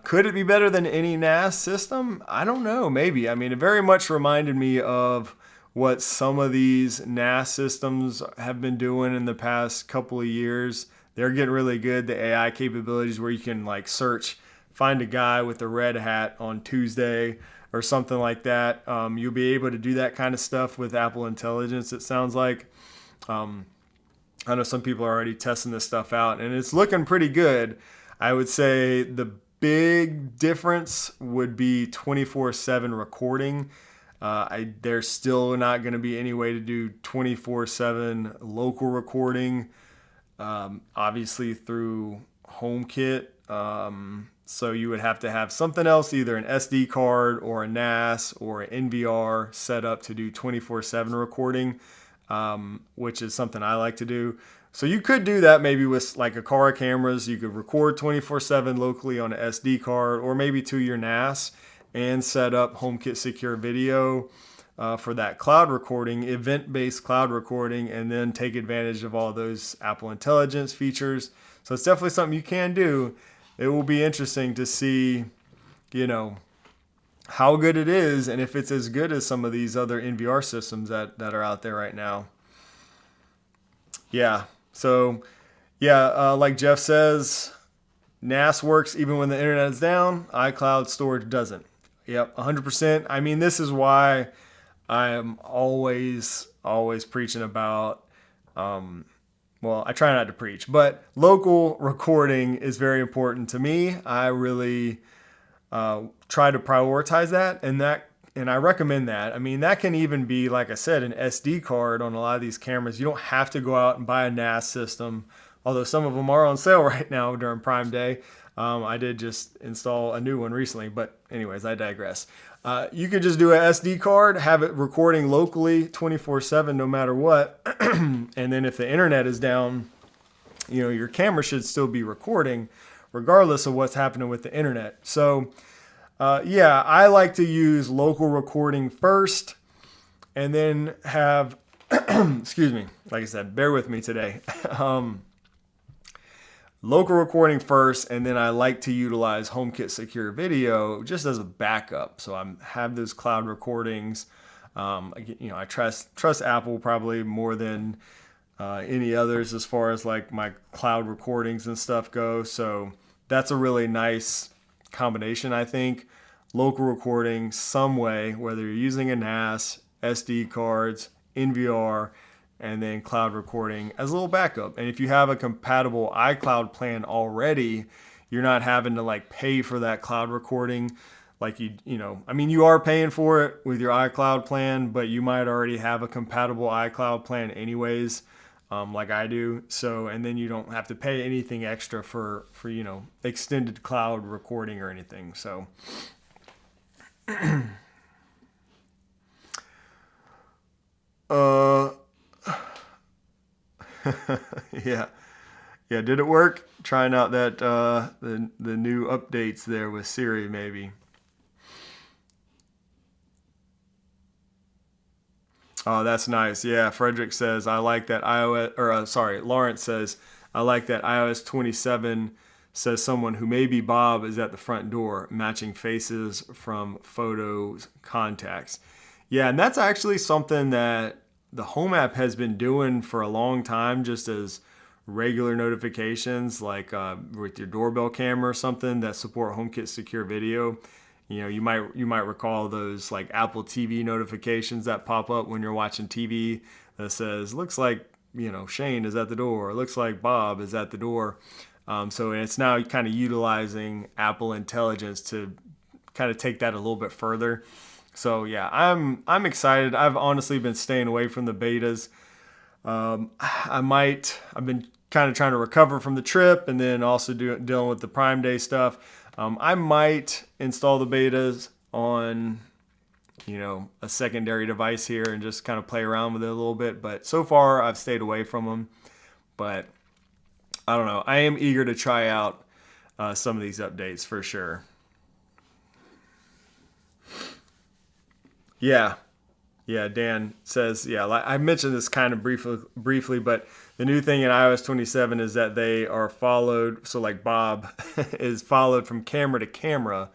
Could it be better than any NAS system? I don't know, maybe. I mean, it very much reminded me of what some of these NAS systems have been doing in the past couple of years. They're getting really good. The AI capabilities where you can like search, find a guy with a red hat on Tuesday or something like that. You'll be able to do that kind of stuff with Apple Intelligence, it sounds like. I know some people are already testing this stuff out and it's looking pretty good. I would say the big difference would be 24/7 recording. There's still not going to be any way to do 24/7 local recording, obviously through HomeKit. So you would have to have something else, either an SD card or a NAS or an NVR set up to do 24/7 recording, which is something I like to do. So you could do that maybe with like Akara cameras. You could record 24/7 locally on an SD card or maybe to your NAS and set up HomeKit Secure Video for that cloud recording, event-based cloud recording, and then take advantage of all those Apple Intelligence features. So it's definitely something you can do. It will be interesting to see, how good it is and if it's as good as some of these other NVR systems that are out there right now. Yeah. So, like Jeff says, NAS works even when the internet is down. iCloud storage doesn't. Yep, 100%. I mean, this is why I am always preaching about, I try not to preach, but local recording is very important to me. I really try to prioritize that, and I recommend that. I mean, that can even be, like I said, an SD card on a lot of these cameras. You don't have to go out and buy a NAS system, although some of them are on sale right now during Prime Day. I did just install a new one recently, but anyways, I digress. You could just do an SD card, have it recording locally 24/7 no matter what. And then if the internet is down, your camera should still be recording regardless of what's happening with the internet. So, I like to use local recording first and then have, excuse me, like I said, bear with me today. Local recording first, and then I like to utilize HomeKit Secure Video just as a backup. So I have those cloud recordings I trust Apple probably more than any others as far as like my cloud recordings and stuff go. So that's a really nice combination, I think. Local recording some way, whether you're using a NAS, SD cards, NVR, and then cloud recording as a little backup. And if you have a compatible iCloud plan already, you're not having to like pay for that cloud recording. Like you are paying for it with your iCloud plan, but you might already have a compatible iCloud plan anyways, like I do. So, and then you don't have to pay anything extra for extended cloud recording or anything. So, yeah. Did it work? Trying out that the new updates there with Siri, maybe. Oh, that's nice. Yeah, Frederick says I like that Lawrence says I like that iOS 27 says someone who may be Bob is at the front door, matching faces from photos contacts. Yeah, and that's actually something that the Home app has been doing for a long time, just as regular notifications, like with your doorbell camera or something that support HomeKit secure video. You might recall those like Apple TV notifications that pop up when you're watching TV that says, looks like, Shane is at the door, or looks like Bob is at the door. So it's now kind of utilizing Apple Intelligence to kind of take that a little bit further. So yeah, I'm excited. I've honestly been staying away from the betas. I've been kind of trying to recover from the trip and then also dealing with the Prime Day stuff. I might install the betas on, a secondary device here and just kind of play around with it a little bit. But so far I've stayed away from them. But I don't know. I am eager to try out some of these updates for sure. Yeah, Dan says, I mentioned this kind of briefly, but the new thing in iOS 27 is that they are followed. So like Bob is followed from camera to camera,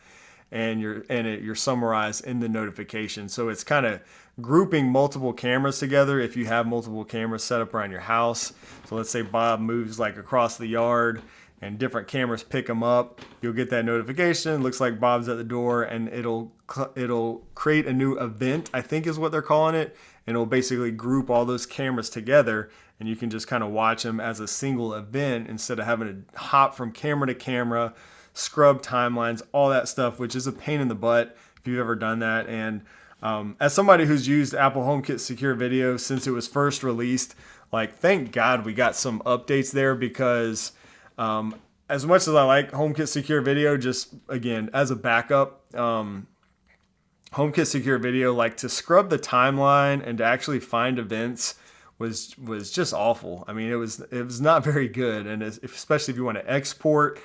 and you're summarized in the notification. So it's kind of grouping multiple cameras together if you have multiple cameras set up around your house. So let's say Bob moves like across the yard and different cameras pick him up. You'll get that notification. Looks like Bob's at the door, and it'll create a new event, I think is what they're calling it. And it'll basically group all those cameras together, and you can just kind of watch them as a single event instead of having to hop from camera to camera, scrub timelines, all that stuff, which is a pain in the butt if you've ever done that. And as somebody who's used Apple HomeKit Secure Video since it was first released, like thank God we got some updates there, because as much as I like HomeKit Secure Video, just again as a backup, HomeKit Secure Video, like to scrub the timeline and to actually find events was just awful. I mean, it was not very good, and especially if you want to export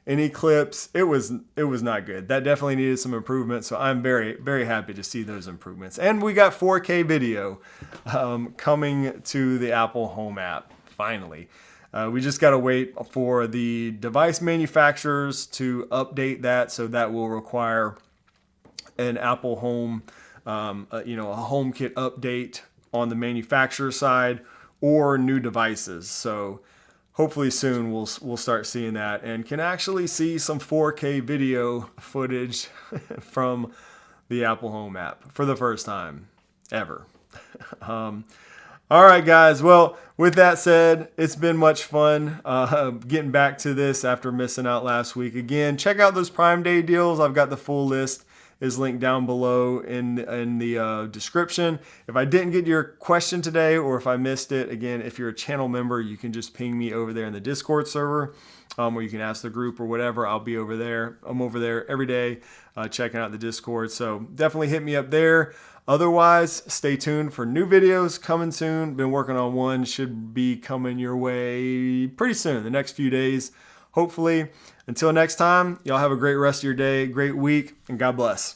any clips, it was not good. That definitely needed some improvement. So I'm very, very happy to see those improvements. And we got 4K video coming to the Apple Home app finally. We just got to wait for the device manufacturers to update that, so that will require an Apple Home, a HomeKit update on the manufacturer side or new devices. So hopefully soon we'll start seeing that and can actually see some 4K video footage from the Apple Home app for the first time ever. All right, guys. Well, with that said, it's been much fun getting back to this after missing out last week. Again, check out those Prime Day deals. I've got the full list is linked down below in the description. If I didn't get your question today, or if I missed it, again, if you're a channel member, you can just ping me over there in the Discord server, or you can ask the group or whatever. I'll be over there. I'm over there every day checking out the Discord. So definitely hit me up there. Otherwise, stay tuned for new videos coming soon. Been working on one. Should be coming your way pretty soon, the next few days, hopefully. Until next time, y'all have a great rest of your day, great week, and God bless.